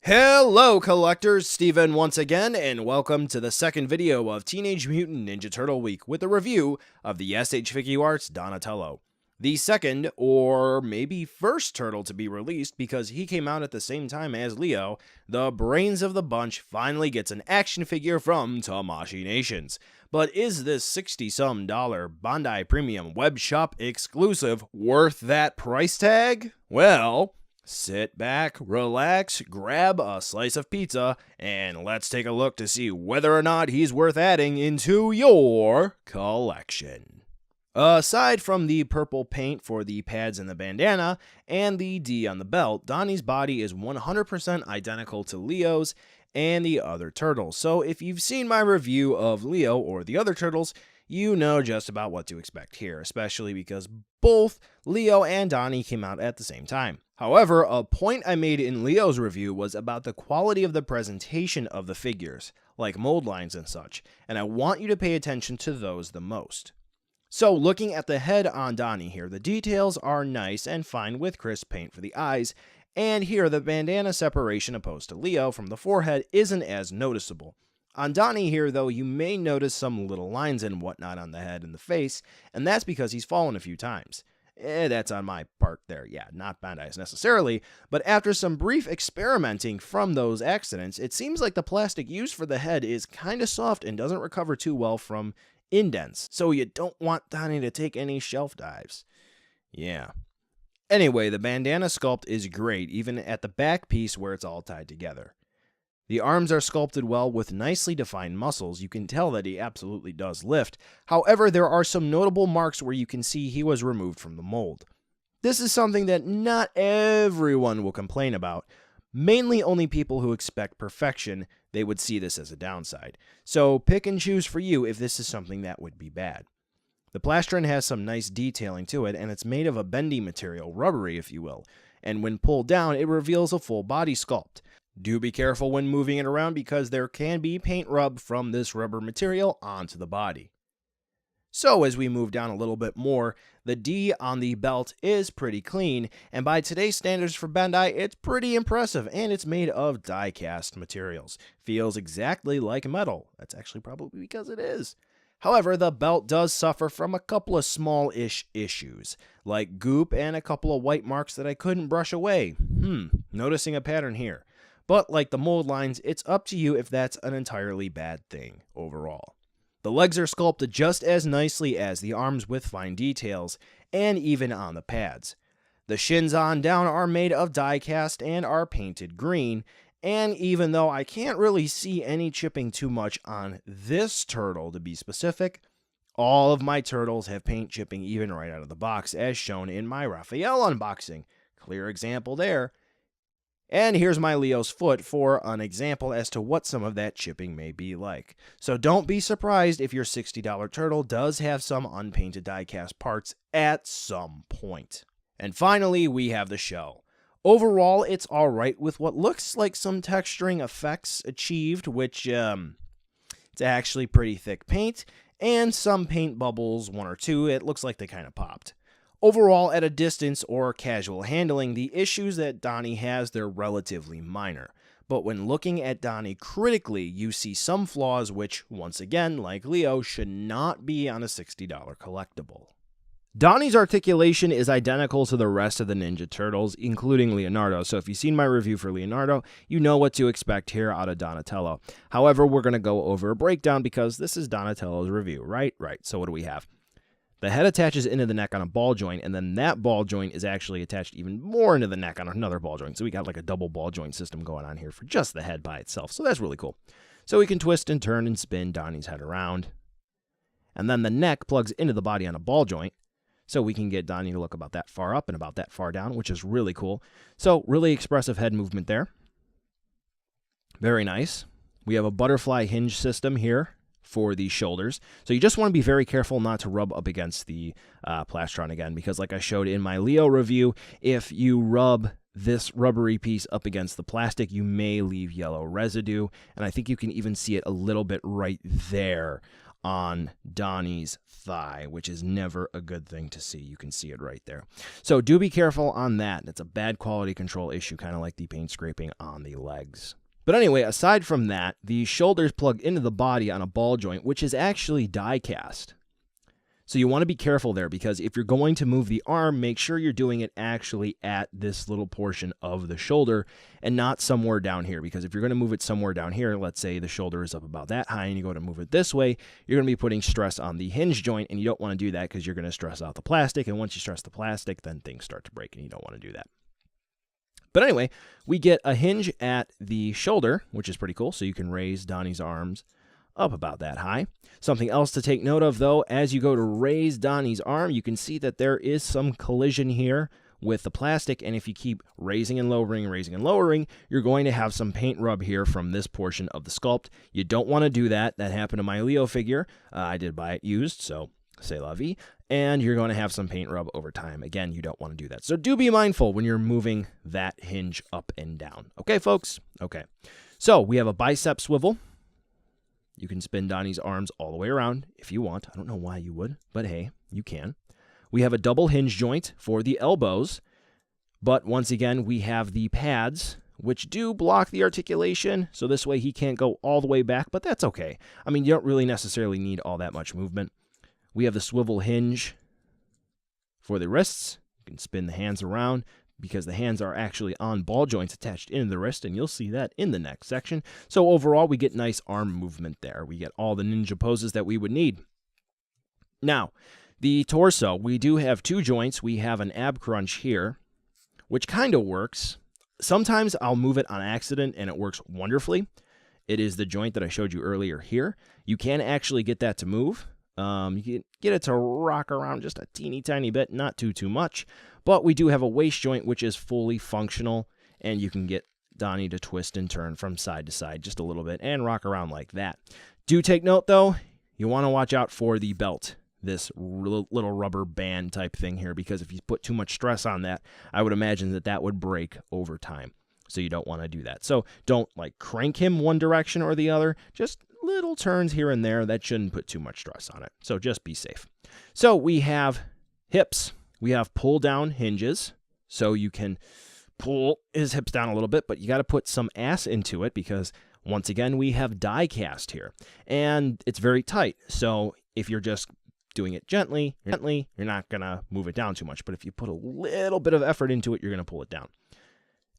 Hello collectors, Steven once again, and welcome to the second video of Teenage Mutant Ninja Turtle Week with a review of the SH Figuarts Donatello. The second, or maybe first turtle to be released because he came out at the same time as Leo, the brains of the bunch finally gets an action figure from Tamashii Nations. But is this $60-some Bandai Premium Web Shop exclusive worth that price tag? Well, sit back, relax, grab a slice of pizza, and let's take a look to see whether or not he's worth adding into your collection. Aside from the purple paint for the pads and the bandana, and the D on the belt, Donnie's body is 100% identical to Leo's and the other turtles. So if you've seen my review of Leo or the other turtles, you know just about what to expect here, especially because both Leo and Donnie came out at the same time. However, a point I made in Leo's review was about the quality of the presentation of the figures, like mold lines and such, and I want you to pay attention to those the most. So looking at the head on Donnie here, the details are nice and fine with crisp paint for the eyes, and here the bandana separation opposed to Leo from the forehead isn't as noticeable. On Donnie here, though, you may notice some little lines and whatnot on the head and the face, and that's because he's fallen a few times. That's on my part there, yeah, not Bandai's necessarily, but after some brief experimenting from those accidents, it seems like the plastic used for the head is kinda soft and doesn't recover too well from indents, so you don't want Donnie to take any shelf dives. Yeah. Anyway, the bandana sculpt is great, even at the back piece where it's all tied together. The arms are sculpted well with nicely defined muscles. You can tell that he absolutely does lift. However, there are some notable marks where you can see he was removed from the mold. This is something that not everyone will complain about. Mainly only people who expect perfection, they would see this as a downside. So pick and choose for you if this is something that would be bad. The Plastron has some nice detailing to it, and it's made of a bendy material, rubbery if you will, and when pulled down it reveals a full body sculpt. Do be careful when moving it around because there can be paint rub from this rubber material onto the body. So as we move down a little bit more, the D on the belt is pretty clean, and by today's standards for Bandai, it's pretty impressive, and it's made of die-cast materials. Feels exactly like metal. That's actually probably because it is. However, the belt does suffer from a couple of small-ish issues, like goop and a couple of white marks that I couldn't brush away. Noticing a pattern here. But like the mold lines, it's up to you if that's an entirely bad thing overall. The legs are sculpted just as nicely as the arms with fine details, and even on the pads. The shins on down are made of die cast and are painted green, and even though I can't really see any chipping too much on this turtle to be specific, all of my turtles have paint chipping even right out of the box as shown in my Raphael unboxing. Clear example there. And here's my Leo's foot for an example as to what some of that chipping may be like. So don't be surprised if your $60 turtle does have some unpainted die-cast parts at some point. And finally, we have the shell. Overall, it's alright with what looks like some texturing effects achieved, which, it's actually pretty thick paint, and some paint bubbles, one or two, it looks like they kind of popped. Overall, at a distance or casual handling, the issues that Donnie has, they're relatively minor. But when looking at Donnie critically, you see some flaws which, once again, like Leo, should not be on a $60 collectible. Donnie's articulation is identical to the rest of the Ninja Turtles, including Leonardo, so if you've seen my review for Leonardo, you know what to expect here out of Donatello. However, we're going to go over a breakdown because this is Donatello's review, right? Right, so what do we have? The head attaches into the neck on a ball joint, and then that ball joint is actually attached even more into the neck on another ball joint. So we got like a double ball joint system going on here for just the head by itself. So that's really cool. So we can twist and turn and spin Donnie's head around. And then the neck plugs into the body on a ball joint. So we can get Donnie to look about that far up and about that far down, which is really cool. So really expressive head movement there. Very nice. We have a butterfly hinge system here for the shoulders. So you just want to be very careful not to rub up against the Plastron again, because like I showed in my Leo review, if you rub this rubbery piece up against the plastic, you may leave yellow residue, and I think you can even see it a little bit right there on Donnie's thigh, which is never a good thing to see. You can see it right there. So do be careful on that. It's a bad quality control issue, kind of like the paint scraping on the legs. But anyway, aside from that, the shoulders plug into the body on a ball joint, which is actually die cast. So you want to be careful there, because if you're going to move the arm, make sure you're doing it actually at this little portion of the shoulder and not somewhere down here. Because if you're going to move it somewhere down here, let's say the shoulder is up about that high and you go to move it this way, you're going to be putting stress on the hinge joint, and you don't want to do that because you're going to stress out the plastic. And once you stress the plastic, then things start to break and you don't want to do that. But anyway, we get a hinge at the shoulder, which is pretty cool. So you can raise Donnie's arms up about that high. Something else to take note of, though, as you go to raise Donnie's arm, you can see that there is some collision here with the plastic, and if you keep raising and lowering, you're going to have some paint rub here from this portion of the sculpt. You don't want to do that. That happened to my Leo figure. I did buy it used, so c'est la vie. And you're going to have some paint rub over time. Again, you don't want to do that. So do be mindful when you're moving that hinge up and down. Okay, folks? Okay. So we have a bicep swivel. You can spin Donnie's arms all the way around if you want. I don't know why you would, but hey, you can. We have a double hinge joint for the elbows, but once again, we have the pads, which do block the articulation, so this way he can't go all the way back, but that's okay. I mean, you don't really necessarily need all that much movement. We have the swivel hinge for the wrists. You can spin the hands around, because the hands are actually on ball joints attached into the wrist, and you'll see that in the next section. So overall, we get nice arm movement there. We get all the ninja poses that we would need. Now, the torso, we do have two joints. We have an ab crunch here, which kind of works. Sometimes I'll move it on accident, and it works wonderfully. It is the joint that I showed you earlier here. You can actually get that to move. You can get it to rock around just a teeny tiny bit, not too much. But we do have a waist joint, which is fully functional, and you can get Donnie to twist and turn from side to side just a little bit and rock around like that. Do take note, though, you want to watch out for the belt, this little rubber band type thing here, because if you put too much stress on that, I would imagine that that would break over time. So you don't want to do that. So don't like crank him one direction or the other, just little turns here and there. That shouldn't put too much stress on it. So just be safe. So we have hips. We have pull down hinges. So you can pull his hips down a little bit, but you got to put some ass into it, because once again, we have die cast here and it's very tight. So if you're just doing it gently, you're not going to move it down too much. But if you put a little bit of effort into it, you're going to pull it down.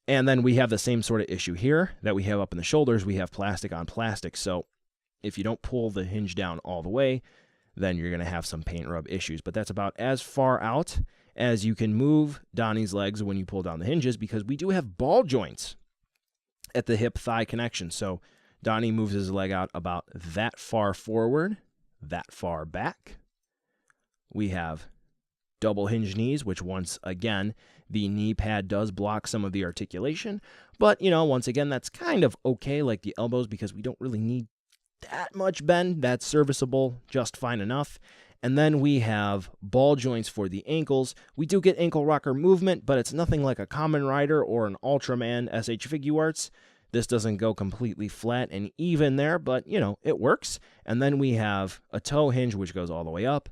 And then we have the same sort of issue here that we have up in the shoulders. We have plastic on plastic. So if you don't pull the hinge down all the way, then you're going to have some paint rub issues. But that's about as far out as you can move Donnie's legs when you pull down the hinges, because we do have ball joints at the hip-thigh connection. So Donnie moves his leg out about that far forward, that far back. We have double hinge knees, which once again, the knee pad does block some of the articulation. But, you know, once again, that's kind of okay, like the elbows, because we don't really need that much bend. That's serviceable just fine enough. And then we have ball joints for the ankles. We do get ankle rocker movement, but it's nothing like a Kamen Rider or an Ultraman SH Figuarts. This doesn't go completely flat and even there, but, you know, it works. And then we have a toe hinge, which goes all the way up,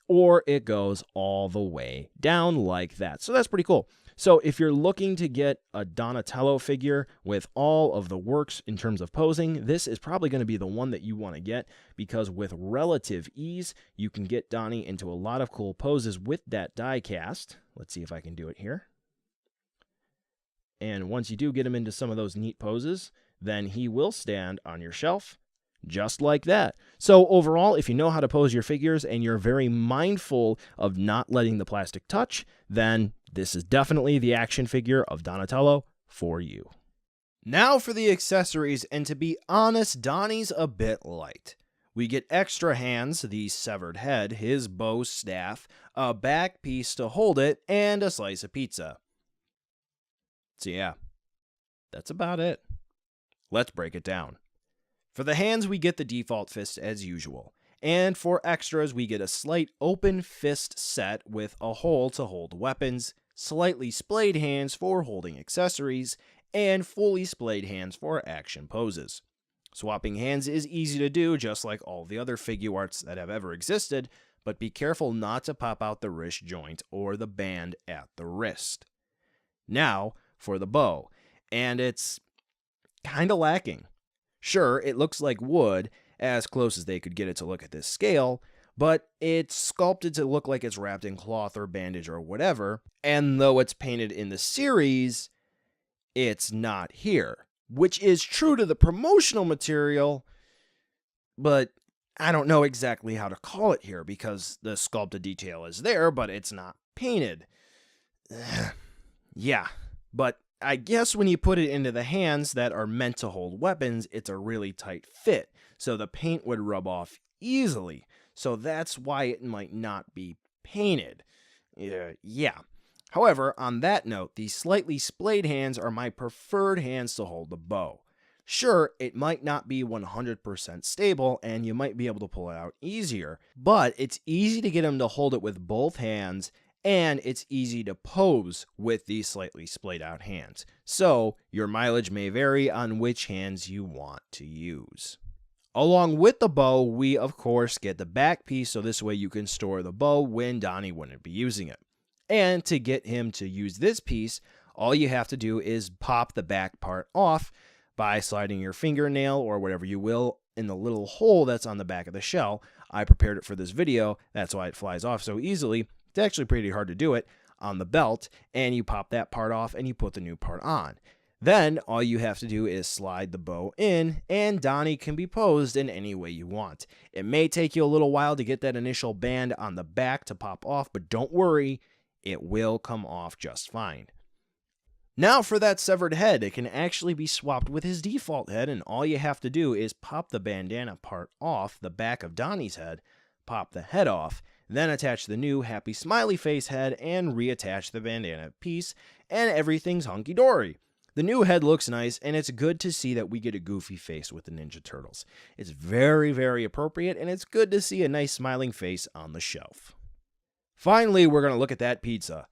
or it goes all the way down like that. So that's pretty cool. So if you're looking to get a Donatello figure with all of the works in terms of posing, this is probably going to be the one that you want to get, because with relative ease, you can get Donnie into a lot of cool poses with that die cast. Let's see if I can do it here. And once you do get him into some of those neat poses, then he will stand on your shelf just like that. So overall, if you know how to pose your figures and you're very mindful of not letting the plastic touch, then this is definitely the action figure of Donatello for you. Now for the accessories, and to be honest, Donnie's a bit light. We get extra hands, the severed head, his bow staff, a back piece to hold it, and a slice of pizza. So yeah, that's about it. Let's break it down. For the hands, we get the default fist as usual. And for extras, we get a slight open fist set with a hole to hold weapons, slightly splayed hands for holding accessories, and fully splayed hands for action poses. Swapping hands is easy to do, just like all the other Figuarts that have ever existed, but be careful not to pop out the wrist joint or the band at the wrist. Now, for the bow, and it's kinda lacking. Sure, it looks like wood, as close as they could get it to look at this scale, but it's sculpted to look like it's wrapped in cloth or bandage or whatever, and though it's painted in the series, it's not here, which is true to the promotional material, but I don't know exactly how to call it here because the sculpted detail is there, but it's not painted. Yeah, but I guess when you put it into the hands that are meant to hold weapons, it's a really tight fit, so the paint would rub off easily. So that's why it might not be painted. Yeah. However, on that note, these slightly splayed hands are my preferred hands to hold the bow. Sure, it might not be 100% stable, and you might be able to pull it out easier, but it's easy to get him to hold it with both hands, and it's easy to pose with these slightly splayed out hands. So, your mileage may vary on which hands you want to use. Along with the bow, we of course get the back piece, so this way you can store the bow when Donnie wouldn't be using it. And to get him to use this piece, all you have to do is pop the back part off by sliding your fingernail or whatever you will in the little hole that's on the back of the shell. I prepared it for this video, that's why it flies off so easily. It's actually pretty hard to do it on the belt, and you pop that part off and you put the new part on. Then all you have to do is slide the bow in, and Donnie can be posed in any way you want. It may take you a little while to get that initial band on the back to pop off, but don't worry, it will come off just fine. Now for that severed head, it can actually be swapped with his default head, and all you have to do is pop the bandana part off the back of Donnie's head, pop the head off, then attach the new happy smiley face head and reattach the bandana piece, and everything's hunky-dory. The new head looks nice, and it's good to see that we get a goofy face with the Ninja Turtles. It's very, very appropriate, and it's good to see a nice smiling face on the shelf. Finally, we're going to look at that pizza.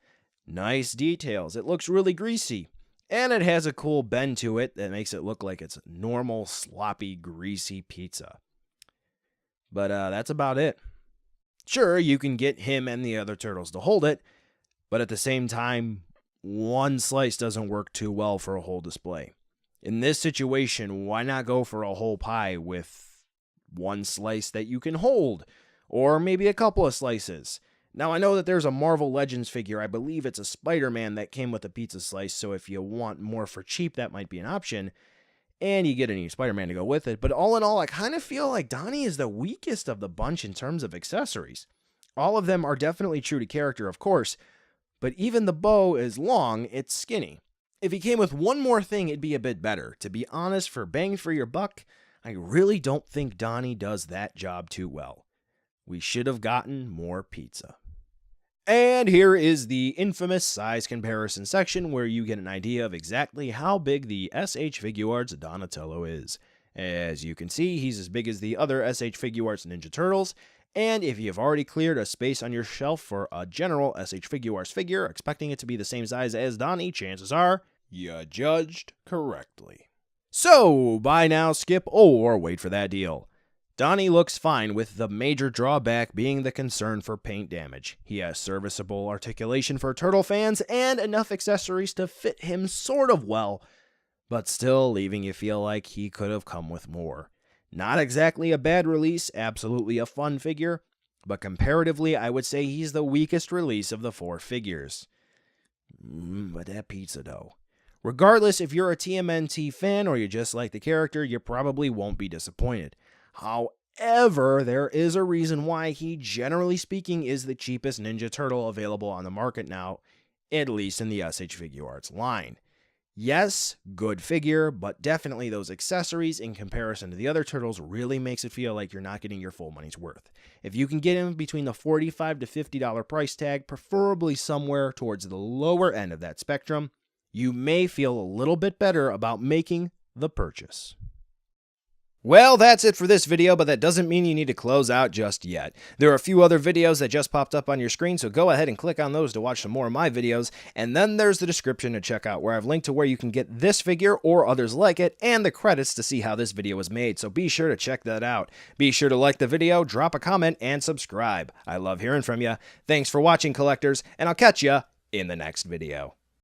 Nice details. It looks really greasy, and it has a cool bend to it that makes it look like it's normal, sloppy, greasy pizza. But that's about it. Sure, you can get him and the other turtles to hold it, but at the same time, one slice doesn't work too well for a whole display. In this situation, why not go for a whole pie with one slice that you can hold, or maybe a couple of slices? Now, I know that there's a Marvel Legends figure, I believe it's a Spider-Man that came with a pizza slice, so if you want more for cheap, that might be an option, and you get a new Spider-Man to go with it. But all in all, I kind of feel like Donnie is the weakest of the bunch in terms of accessories. All of them are definitely true to character, of course, but even the bow is long, it's skinny. If he came with one more thing, it'd be a bit better. To be honest, for bang for your buck, I really don't think Donnie does that job too well. We should have gotten more pizza. And here is the infamous size comparison section where you get an idea of exactly how big the SH Figuarts Donatello is. As you can see, he's as big as the other SH Figuarts Ninja Turtles, and if you've already cleared a space on your shelf for a general SH Figuarts figure, expecting it to be the same size as Donnie, chances are you judged correctly. So, buy now, skip, or wait for that deal. Donnie looks fine, with the major drawback being the concern for paint damage. He has serviceable articulation for turtle fans and enough accessories to fit him sort of well, but still leaving you feel like he could have come with more. Not exactly a bad release, absolutely a fun figure, but comparatively I would say he's the weakest release of the four figures. But that pizza though. Regardless, if you're a TMNT fan or you just like the character, you probably won't be disappointed. However, there is a reason why he, generally speaking, is the cheapest Ninja Turtle available on the market now, at least in the SH Figuarts line. Yes, good figure, but definitely those accessories in comparison to the other turtles really makes it feel like you're not getting your full money's worth. If you can get him between the $45 to $50 price tag, preferably somewhere towards the lower end of that spectrum, you may feel a little bit better about making the purchase. Well, that's it for this video, but that doesn't mean you need to close out just yet. There are a few other videos that just popped up on your screen, so go ahead and click on those to watch some more of my videos, and then there's the description to check out, where I've linked to where you can get this figure or others like it, and the credits to see how this video was made, so be sure to check that out. Be sure to like the video, drop a comment, and subscribe. I love hearing from you. Thanks for watching, collectors, and I'll catch ya in the next video.